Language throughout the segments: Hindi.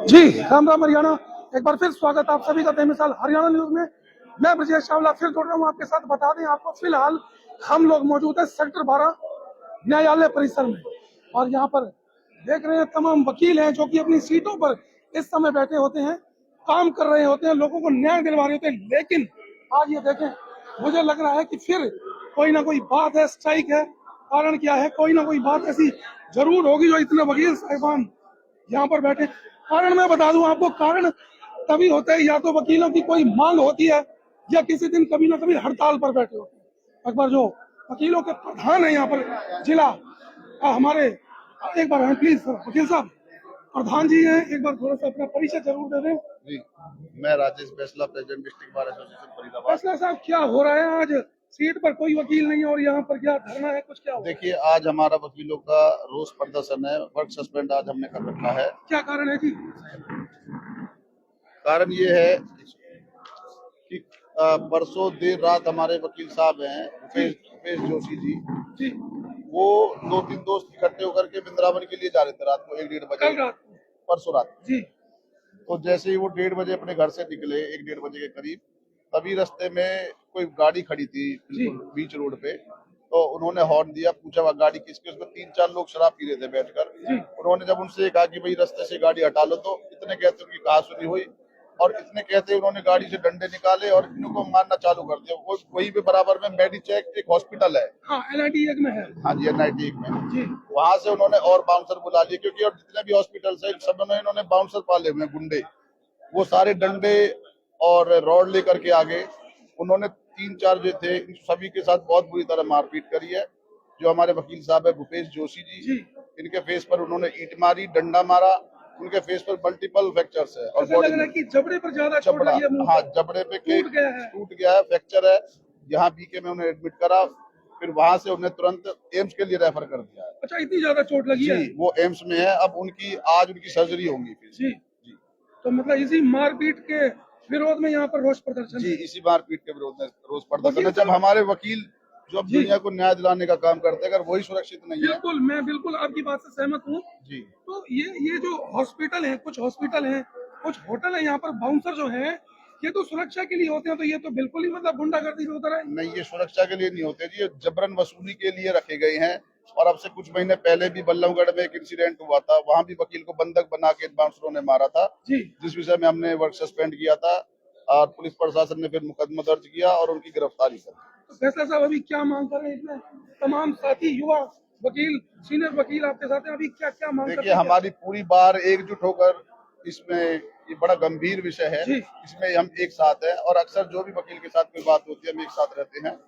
जी राम राम हरियाणा। एक बार फिर स्वागत आप सभी का बेमिसाल हरियाणा न्यूज में। मैं ब्रजेश चावला फिर जुड़ रहा हूँ आपके साथ। बता दें आपको, फिलहाल हम लोग मौजूद है सेक्टर 12 न्यायालय परिसर में, और यहाँ पर देख रहे हैं तमाम वकील हैं जो कि अपनी सीटों पर इस समय बैठे होते हैं, काम कर रहे होते हैं, लोगों को न्याय दिलवा रहे होते हैं। लेकिन आज ये देखें, मुझे लग रहा है कि फिर कोई ना कोई बात है, स्ट्राइक है। कारण क्या है, कोई ना कोई बात ऐसी जरूर होगी जो इतने वकील साहिबान यहाँ पर बैठे। कारण मैं बता दूं आपको, कारण तभी होता है या तो वकीलों की कोई मांग होती है या किसी दिन कभी ना कभी हड़ताल पर बैठे होते हैं। एक बार जो वकीलों के प्रधान है यहाँ पर जिला हमारे, एक बार हैं प्लीज वकील साहब, प्रधान जी हैं, एक बार थोड़ा सा अपना परिचय जरूर दे दें। जी, मैं Rajesh Bainsla, president district bar association Faridabad. Bainsla साहब, क्या हो रहा है आज? सीट पर कोई वकील नहीं है और यहाँ पर क्या धरना है, कुछ क्या हो? देखिए, आज हमारा वकीलों का रोष प्रदर्शन है। वर्क सस्पेंड आज हमने कर रखा है। क्या कारण है जी? कारण ये है कि परसों देर रात हमारे वकील साहब हैं भूपेश जोशी जी, वो 2-3 दोस्त इकट्ठे होकर के वृंदावन के लिए जा रहे थे रात को 1-1:30 बजे। कल रात परसों रात जी। तो जैसे ही वो 1:30 बजे अपने घर से निकले, 1-1:30 बजे के करीब, तभी रास्ते में कोई गाड़ी खड़ी थी बिल्कुल बीच रोड पे। तो उन्होंने हॉर्न दिया, पूछा वह गाड़ी किसकी। उसमें 3-4 लोग शराब पी रहे थे बैठकर। उन्होंने जब उनसे कहा कि भाई रास्ते से गाड़ी हटा लो, तो इतने कहते उनकी कहासुनी हुई और इतने कहते उन्होंने गाड़ी से डंडे निकाले और इनको मारना चालू कर दिया। वो वहीं पे बराबर में मेडिचेक एक हॉस्पिटल है, हाँ NIT एक में है। हाँ जी, NIT एक में जी। वहां से उन्होंने और बाउंसर बुला लिए, क्योंकि और जितने भी हॉस्पिटल है सब में इन्होंने बाउंसर पाले हुए गुंडे। वो सारे डंडे और रॉड लेकर के आ गए। उन्होंने 3-4 जो थे सभी के साथ बहुत बुरी तरह मारपीट करी है। जो हमारे वकील साहब है भूपेश जोशी जी, इनके फेस पर उन्होंने ईंट मारी, डंडा मारा। उनके फेस पर मल्टीपल फ्रैक्चर्स है और लग रहा है कि जबड़े पर ज्यादा चोट लगी है, मुंह हाँ, पर जबड़े पे टूट गया है, फ्रैक्चर है। यहाँ बीके में उन्हें एडमिट करा, फिर वहां से उन्हें तुरंत एम्स के लिए रेफर कर दिया है। अच्छा, इतनी ज्यादा चोट लगी है? वो एम्स में है। अब आज उनकी सर्जरी होगी फिर जी। तो मतलब इसी मारपीट के विरोध में यहाँ पर रोष प्रदर्शन जी, इसी मारपीट के विरोध में रोष प्रदर्शन है। जब हमारे वकील जो अब दुनिया को न्याय दिलाने का काम करते हैं, अगर वही सुरक्षित नहीं है। बिल्कुल, मैं बिल्कुल आपकी बात से सहमत हूँ जी। तो ये जो हॉस्पिटल है, कुछ हॉस्पिटल है, कुछ होटल है, यहाँ पर बाउंसर जो है ये तो सुरक्षा के लिए होते हैं, तो ये तो बिल्कुल ही मतलब गुंडागर्दी में उतर है। नहीं, ये सुरक्षा के लिए नहीं होते जी, ये जबरन वसूली के लिए रखे गए हैं। और अब से कुछ महीने पहले भी बल्लभगढ़ में एक इंसिडेंट हुआ था, वहाँ भी वकील को बंधक बना के बाउंसरों ने मारा था जी, जिस विषय में हमने वर्क सस्पेंड किया था और पुलिस प्रशासन ने फिर मुकदमा दर्ज किया और उनकी गिरफ्तारी कर। तो फैसला साहब, अभी क्या मांग कर रहे हैं? इतने तमाम साथी युवा वकील, सीनियर वकील आपके साथ हैं, अभी क्या क्या मांग कर रहे हैं? देखिए, हमारी पूरी बार एकजुट होकर इसमें, ये बड़ा गंभीर विषय है, इसमें हम एक साथ हैं और अक्सर जो भी वकील के साथ कोई बात होती है हम एक साथ रहते हैं।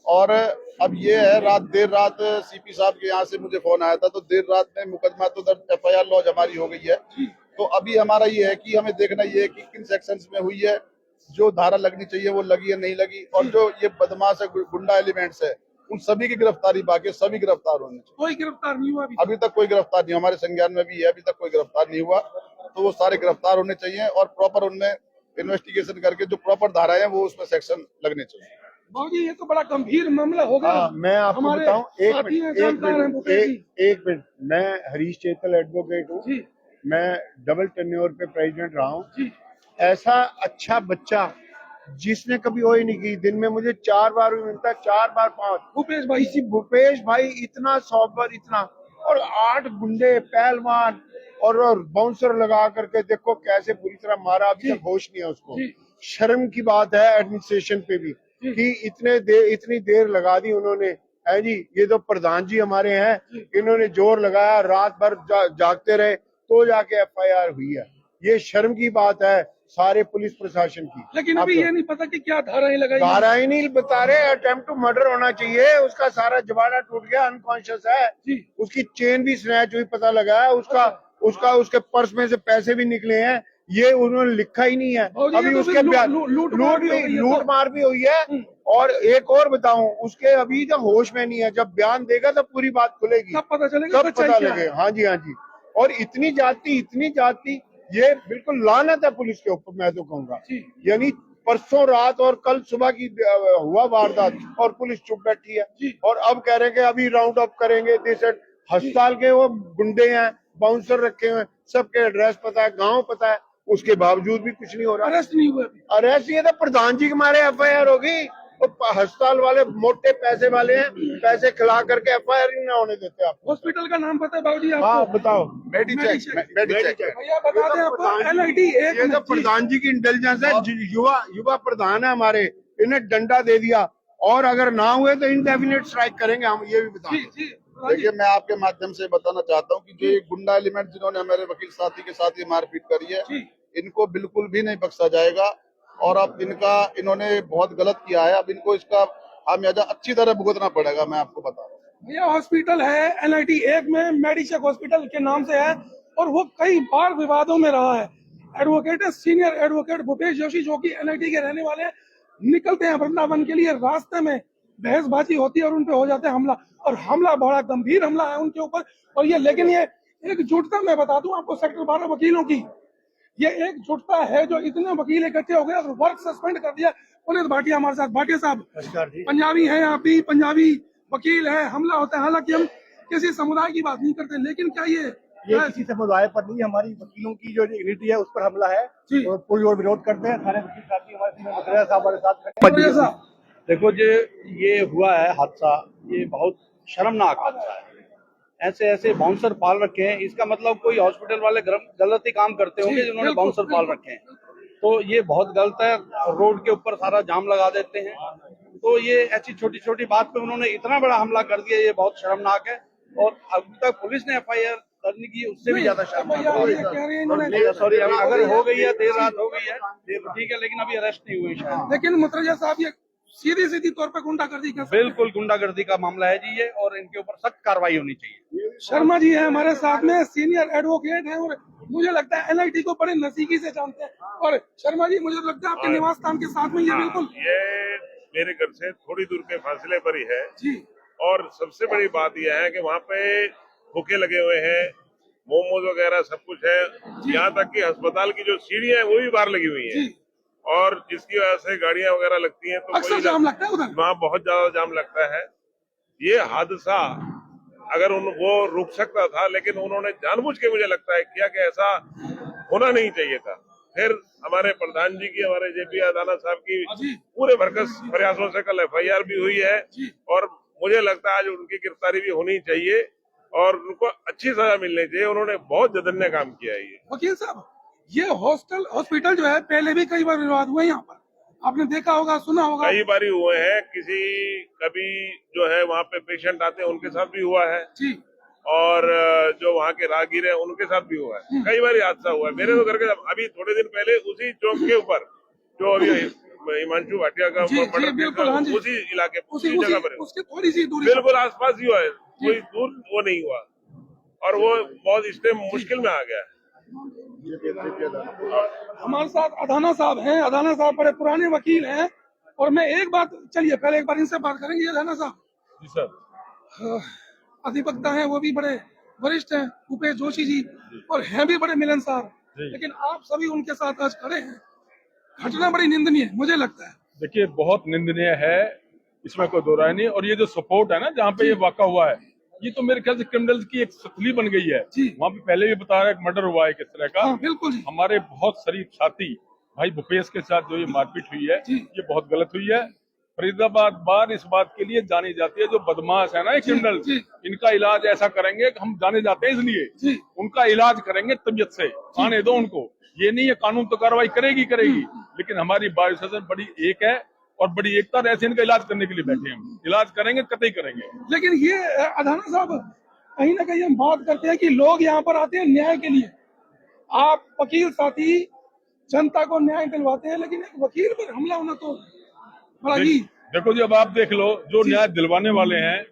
और अब ये है, देर रात सीपी साहब के यहाँ से मुझे फोन आया था, तो देर रात में मुकदमा तो दर्ज FIR लॉज हमारी हो गई है। तो अभी हमारा ये है कि हमें देखना ये है कि किन सेक्शंस में हुई है, जो धारा लगनी चाहिए वो लगी है नहीं लगी, और जो ये बदमाश है, गुंडा एलिमेंट्स है, उन सभी की गिरफ्तारी बाकी, सभी गिरफ्तार होने चाहिए। कोई गिरफ्तार नहीं हुआ अभी तक कोई गिरफ्तार नहीं, हमारे संज्ञान में भी है, अभी तक कोई गिरफ्तार नहीं हुआ। तो वो सारे गिरफ्तार होने चाहिए और प्रॉपर उनमें इन्वेस्टिगेशन करके जो प्रॉपर धाराएं हैं वो उसमें सेक्शन लगने चाहिए। बाबूजी, ये तो बड़ा गंभीर मामला हो गया। मैं आपको बताऊं, एक मिनट, मैं हरीश चेतल एडवोकेट हूँ। मैं डबल टेन्योर पे प्रेसिडेंट रहा हूँ। ऐसा अच्छा बच्चा जिसने कभी वो ही नहीं की, दिन में मुझे 4 बार भी मिलता है, 4 बार 5। भूपेश भाई इतना सौबर, इतना, और 8 गुंडे पहलवान और बाउंसर लगा करके देखो कैसे बुरी तरह मारा। अभी तक होश नहीं है उसको। शर्म की बात है एडमिनिस्ट्रेशन पे भी कि इतनी देर लगा दी उन्होंने, है जी। ये तो प्रधान जी हमारे हैं, इन्होंने जोर लगाया, रात भर जागते रहे तो जाके FIR हुई है। ये शर्म की बात है सारे पुलिस प्रशासन की। लेकिन अभी ये नहीं पता कि क्या धाराएं लगाई, धाराएं नहीं बता रहे। अटेम्प्ट टू मर्डर होना चाहिए, उसका सारा जबाड़ा टूट गया, अनकॉन्शियस है, उसकी चेन भी स्नैच हुई, पता लगा है उसके पर्स में से पैसे भी निकले हैं, ये उन्होंने लिखा ही नहीं है। अभी उसके लूट मार भी हुई है। और एक और बताऊं, उसके अभी तक होश में नहीं है, जब बयान देगा तब पूरी बात खुलेगी, तब पता चलेगा। हाँ जी। और इतनी जाति ये बिल्कुल लानत है पुलिस के ऊपर, मैं तो कहूँगा। यानी परसों रात और कल सुबह की हुआ वारदात और पुलिस चुप बैठी है, और अब कह रहे हैं कि अभी राउंड अप करेंगे। अस्पताल के वो गुंडे हैं, बाउंसर रखे हुए, सबके एड्रेस पता है, गांव पता है, उसके बावजूद भी कुछ नहीं हो रहा। अरेस्ट नहीं हुए अभी। अरेस्ट ये तो प्रधान जी के मारे FIR होगी। तो अस्पताल वाले मोटे पैसे वाले हैं, पैसे खिला करके FIR ही ना होने देते। आप हॉस्पिटल का नाम पता है बाबूजी हाँ आपको? बताओ। मेडिचेक। भैया बता दें आपको NIT एक ये तो में- प्रधान जी की इंटेलिजेंस है। युवा प्रधान है हमारे, इन्हें डंडा दे दिया, और अगर ना हुए तो इंडेफिनिट स्ट्राइक करेंगे हम, ये भी बता जी दें। जी देखिए, मैं आपके माध्यम से बताना चाहता हूँ कि जो ये गुंडा एलिमेंट जिन्होंने हमारे वकील साथी के साथ ये मारपीट करी है, जी। इनको बिल्कुल भी नहीं बख्शा जाएगा। और अब इन्होंने बहुत गलत किया है, अब इनको इसका खामियाजा अच्छी तरह भुगतना पड़ेगा, मैं आपको बता रहा हूँ। भैया हॉस्पिटल है NIT एक में, मेडिचेक हॉस्पिटल के नाम से है, और वो कई बार विवादों में रहा है। एडवोकेट है, सीनियर एडवोकेट भूपेश जोशी, जो कि NIT के रहने वाले हैं, निकलते हैं वृंदावन के लिए, रास्ते में बहसबाजी होती है और उन पे हो जाता है हमला, और हमला बड़ा गंभीर हमला है उनके ऊपर। और ये लेकिन ये एकजुटता, मैं बता दूं आपको, सेक्टर 12 वकीलों की ये एकजुटता है, जो इतने वकील इकट्ठे हो गए और वर्क सस्पेंड कर दिया। पुनीत भाटिया हमारे साथ। भाटिया साहब पंजाबी हैं, आप भी पंजाबी वकील हैं, हमला होता है। हालांकि हम किसी समुदाय की बात नहीं करते, लेकिन क्या ये किसी समुदाय पर नहीं, हमारी वकीलों की जो यूनिटी है उस पर हमला है, जी। और पूरी ओर विरोध करते हैं। सारे वकील साथी हमारे साथ हमारे साथ खड़े हैं। भटिया साहब, देखो ये हुआ है हादसा, ये बहुत शर्मनाक हादसा है। ऐसे ऐसे बाउंसर पाल रखे हैं, इसका मतलब कोई हॉस्पिटल वाले गलत ही काम करते होंगे जी, जिन्होंने बिल्कुल, बाउंसर पाल रखे हैं। तो ये बहुत गलत है, रोड के ऊपर सारा जाम लगा देते हैं। तो ये ऐसी छोटी छोटी बात पे उन्होंने इतना बड़ा हमला कर दिया, ये बहुत शर्मनाक है। और अभी तक पुलिस ने FIR दर्ज नहीं की, उससे भी ज्यादा भैया शर्मनाक ये कह रहे हैं इन्होंने, सॉरी, अगर हो गई है, देर रात हो गई है, ठीक है, लेकिन अभी अरेस्ट नहीं हुए शायद। लेकिन मुतरजा साहब ये सीधी तौर पर गुंडागर्दी कर सकते हैं। बिल्कुल गुंडागर्दी का मामला है जी ये, और इनके ऊपर सख्त कार्रवाई होनी चाहिए। शर्मा जी है हमारे साथ में, सीनियर एडवोकेट हैं, और मुझे लगता है NIT को बड़े नजदीकी से जानते हैं। और शर्मा जी, मुझे लगता है आपके निवास स्थान के साथ में ये बिल्कुल ये मेरे घर से थोड़ी दूर के फासले पर ही है। जी और सबसे बड़ी बात यह है कि वहाँ पे भूखे लगे हुए हैं, मोमोज वगैरह सब कुछ है। यहाँ तक कि अस्पताल की जो सीढ़ियाँ हैं वो भी बाहर लगी हुई जी। हैं, और जिसकी वजह से गाड़ियां वगैरह लगती हैं, तो अक्सर जाम लगता है उधर। वहाँ बहुत ज्यादा जाम लगता है। ये हादसा अगर वो रुक सकता था, लेकिन उन्होंने जानबूझ के, मुझे लगता है, किया कि ऐसा होना नहीं चाहिए था। फिर हमारे प्रधान जी की, हमारे JP अदाना साहब की पूरे भरकस प्रयासों से कल FIR भी हुई है, और मुझे लगता है आज उनकी गिरफ्तारी भी होनी चाहिए और उनको अच्छी सजा मिलनी चाहिए। उन्होंने बहुत जघन्य काम किया है। ये वकील साहब, ये हॉस्पिटल जो है, पहले भी कई बार विवाद हुए यहाँ पर, आपने देखा होगा, सुना होगा। कई बारी हुए हैं, कभी जो है वहाँ पे पेशेंट आते हैं उनके साथ भी हुआ है, जी। और जो वहाँ के राहगीर हैं उनके साथ भी हुआ है। कई बार हादसा हुआ है। मेरे तो घर के अभी थोड़े दिन पहले उसी चौक के ऊपर जो अभी हिमांशु भाटिया का जी, मर्डर बिल्कुल, हाँ जी। उसी इलाके, उसी उसी जगह पर, उसके थोड़ी सी दूरी बिल्कुल आसपास ही हुआ है, कोई दूर वो नहीं हुआ, और वो बहुत इस टाइम मुश्किल में आ गया है। हमारे साथ अदाना साहब हैं। अदाना साहब बड़े पुराने वकील हैं, और मैं एक बात, चलिए पहले एक बार इनसे बात करेंगे। अदाना साहब जी सर, अधिवक्ता हैं, वो भी बड़े वरिष्ठ हैं, भूपेश जोशी जी, और हैं भी बड़े मिलनसार, लेकिन आप सभी उनके साथ आज खड़े हैं। घटना बड़ी निंदनीय है, मुझे लगता है। देखिए, बहुत निंदनीय है, इसमें कोई दो राय नहीं। और ये जो सपोर्ट है ना, जहाँ पे ये वाक़ा हुआ है, ये तो मेरे ख्याल से क्रिमिनल्स की एक सतली बन गई है। वहाँ पे पहले भी बता रहा है, मर्डर हुआ है किस तरह का। हाँ, बिल्कुल जी। हमारे बहुत शरीफ साथी भाई भूपेश के साथ जो ये मारपीट हुई है, ये बहुत गलत हुई है। फरीदाबाद बार इस बात के लिए जानी जाती है, जो बदमाश है ना ये क्रिमिनल, इनका इलाज ऐसा करेंगे कि हम जाने जाते हैं, इसलिए उनका इलाज करेंगे तबीयत से। आने दो उनको, ये नहीं है कानून तो कार्रवाई करेगी, लेकिन हमारी बार एसोसिएशन बड़ी एक है और बड़ी एकता, ऐसे इनका इलाज करने के लिए बैठे हैं। हम इलाज करेंगे, कतई करेंगे। लेकिन ये अदाना साहब, कहीं ना कहीं हम बात करते हैं कि लोग यहाँ पर आते हैं न्याय के लिए। आप वकील साथी जनता को न्याय दिलवाते हैं, लेकिन एक वकील पर हमला होना तो बड़ा ही। देखो जी, अब आप देख लो, जो न्याय दिलवाने वाले हैं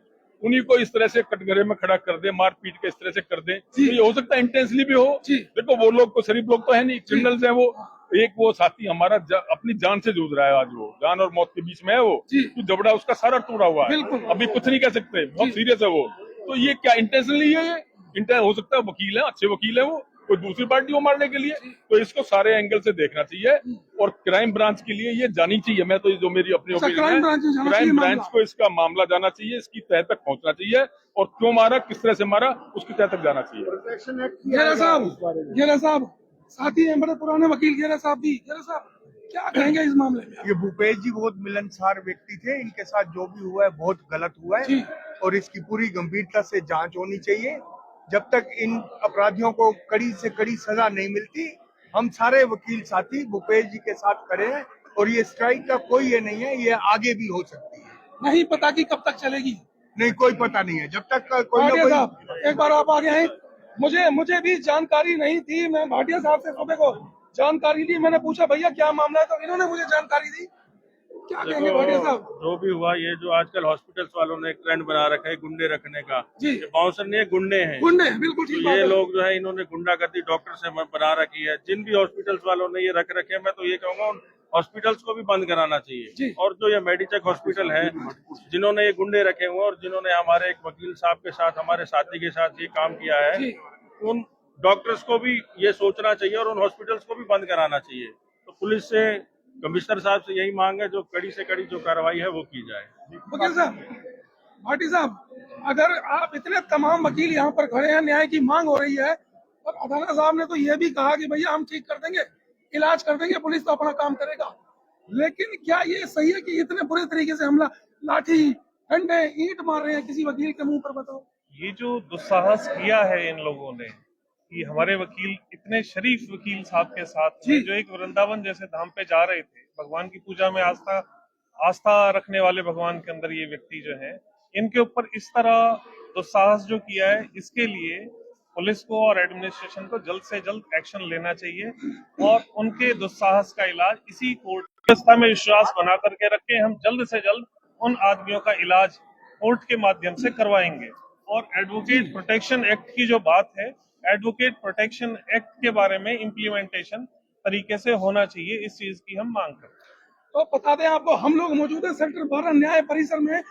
उन्हीं को इस तरह से कटघरे में खड़ा कर दे, मार पीट के इस तरह से कर दे, तो ये हो सकता है इंटेंसली भी हो। देखो, वो लोग तो शरीफ लोग तो है नहीं, क्रिमिनल्स हैं वो। एक वो साथी हमारा अपनी जान से जूझ रहा है आज, वो जान और मौत के बीच में है वो, तो जबड़ा उसका सारा टूटा हुआ है, अभी कुछ नहीं कह सकते, बहुत सीरियस है वो। तो ये क्या इंटेंशनली है? ये इंटेंस हो सकता है, वकील है, अच्छे वकील है वो, कोई दूसरी पार्टी को मारने के लिए। तो इसको सारे एंगल से देखना चाहिए और क्राइम ब्रांच के लिए ये जानी चाहिए। मैं तो जो मेरी अपनी अच्छा, ओपिनियन क्राइम है, ब्रांच में जाना चाहिए क्राइम मामला। ब्रांच को इसका मामला जाना चाहिए, इसकी तह तक पहुंचना चाहिए और क्यों मारा, किस तरह से मारा, उसकी तह तक जाना चाहिए। गेरा साहब साथी हैं बड़े पुराने वकील गेरा साहब भी। गेरा साहब क्या कहेंगे इस मामले में? ये भूपेश जी बहुत मिलनसार व्यक्ति थे, इनके साथ जो भी हुआ है बहुत गलत हुआ है और इसकी पूरी गंभीरता से जांच होनी चाहिए। जब तक इन अपराधियों को कड़ी से कड़ी सजा नहीं मिलती, हम सारे वकील साथी भूपेश जी के साथ खड़े हैं और ये स्ट्राइक का कोई ये नहीं है, ये आगे भी हो सकती है। नहीं पता कि कब तक चलेगी। नहीं, कोई पता नहीं है जब तक कोई भाटिया ना कोई। साहब एक बार आप आगे आए। मुझे भी जानकारी नहीं थी। मैं भाटिया साहब से सुबह को जानकारी ली। मैंने पूछा भैया क्या मामला है, तो इन्होंने मुझे जानकारी दी। क्या कहेंगे भाटिया साहब? जो भी हुआ, ये जो आजकल हॉस्पिटल्स वालों ने एक ट्रेंड बना रखा है गुंडे रखने का, जी। ये बाउंसर नहीं है, गुंडे हैं। गुंडे बिल्कुल तो ठीक बात ये है। लोग जो है इन्होंने गुंडागर्दी डॉक्टर से बना रखी है। जिन भी हॉस्पिटल्स वालों ने ये रख रखे हैं, मैं तो ये कहूंगा उन हॉस्पिटल्स को भी बंद कराना जी। चाहिए। और जो ये मेडिचेक हॉस्पिटल है, जिन्होंने ये गुंडे रखे हुए और जिन्होंने हमारे एक वकील साहब के साथ, हमारे साथी के साथ ये काम किया है, जी। उन डॉक्टर्स को भी ये सोचना चाहिए और उन हॉस्पिटल्स को भी बंद कराना चाहिए। तो पुलिस से, कमिश्नर साहब से यही मांग है, जो कड़ी से कड़ी जो कार्रवाई है वो की जाए। वकील साहब, भाटी साहब, अगर आप इतने तमाम वकील यहाँ पर खड़े हैं, न्याय की मांग हो रही है और अदालत साहब ने तो ये भी कहा कि भैया हम ठीक कर देंगे, इलाज कर देंगे, पुलिस तो अपना काम करेगा, लेकिन क्या ये सही है कि इतने बुरे तरीके से हमला, लाठी, डंडे, ईंट मार रहे हैं किसी वकील के मुंह पर? बताओ। ये जो दुस्साहस किया है इन लोगों ने, कि हमारे वकील, इतने शरीफ वकील साहब के साथ में, जो एक वृंदावन जैसे धाम पे जा रहे थे, भगवान की पूजा में आस्था रखने वाले भगवान के अंदर ये व्यक्ति जो है, इनके ऊपर इस तरह दुस्साहस जो किया है, इसके लिए पुलिस को और एडमिनिस्ट्रेशन को जल्द से जल्द एक्शन लेना चाहिए और उनके दुस्साहस का इलाज इसी कोर्ट व्यवस्था में विश्वास बना करके रखें। हम जल्द से जल्द उन आदमियों का इलाज कोर्ट के माध्यम से करवाएंगे। और एडवोकेट प्रोटेक्शन एक्ट की जो बात है, एडवोकेट प्रोटेक्शन एक्ट के बारे में इम्प्लीमेंटेशन तरीके से होना चाहिए, इस चीज की हम मांग करते हैं। तो बता दें आपको, हम लोग मौजूद है सेक्टर 12 न्याय परिसर में।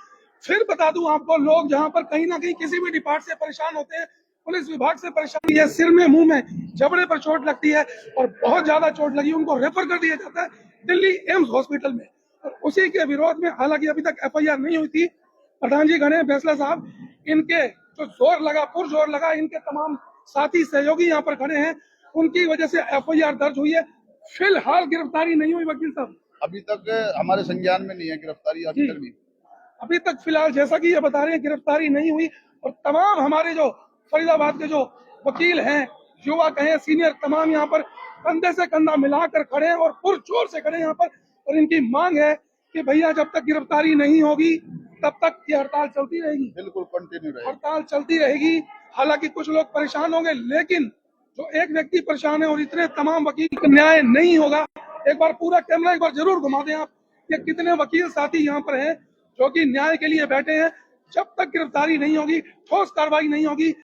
फिर बता दूं आपको, लोग जहां पर कहीं ना कहीं किसी भी डिपार्ट से परेशान होते हैं, पुलिस विभाग से परेशान है, सिर में, मुंह में, जबड़े पर चोट लगती है और बहुत ज्यादा चोट लगी, उनको रेफर कर दिया जाता है दिल्ली एम्स हॉस्पिटल में। और उसी के विरोध में, हालांकि अभी तक FIR नहीं हुई थी, प्रधान जी गणे फैसला साहब, इनके जो जोर लगा, पुरजोर लगा, इनके तमाम साथी सहयोगी यहाँ पर खड़े हैं, उनकी वजह से FIR दर्ज हुई है। फिलहाल गिरफ्तारी नहीं हुई वकील साहब, अभी तक हमारे संज्ञान में नहीं है गिरफ्तारी, अभी तक नहीं। अभी तक फिलहाल जैसा कि ये बता रहे हैं गिरफ्तारी नहीं हुई। और तमाम हमारे जो फरीदाबाद के जो वकील हैं, युवा कहें, सीनियर, तमाम यहाँ पर कंधे से कंधा मिलाकर खड़े हैं और पुरजोर से खड़े हैं यहाँ पर। और इनकी मांग है कि भैया जब तक गिरफ्तारी नहीं होगी तब तक ये हड़ताल चलती रहेगी। बिल्कुल कंटिन्यू रहेगी, हड़ताल चलती रहेगी। हालांकि कुछ लोग परेशान होंगे, लेकिन जो एक व्यक्ति परेशान है और इतने तमाम वकील का न्याय नहीं होगा। एक बार पूरा कैमरा एक बार जरूर घुमा दें आप, ये कितने वकील साथी यहाँ पर हैं जो कि न्याय के लिए बैठे हैं। जब तक गिरफ्तारी नहीं होगी, ठोस कार्रवाई नहीं होगी,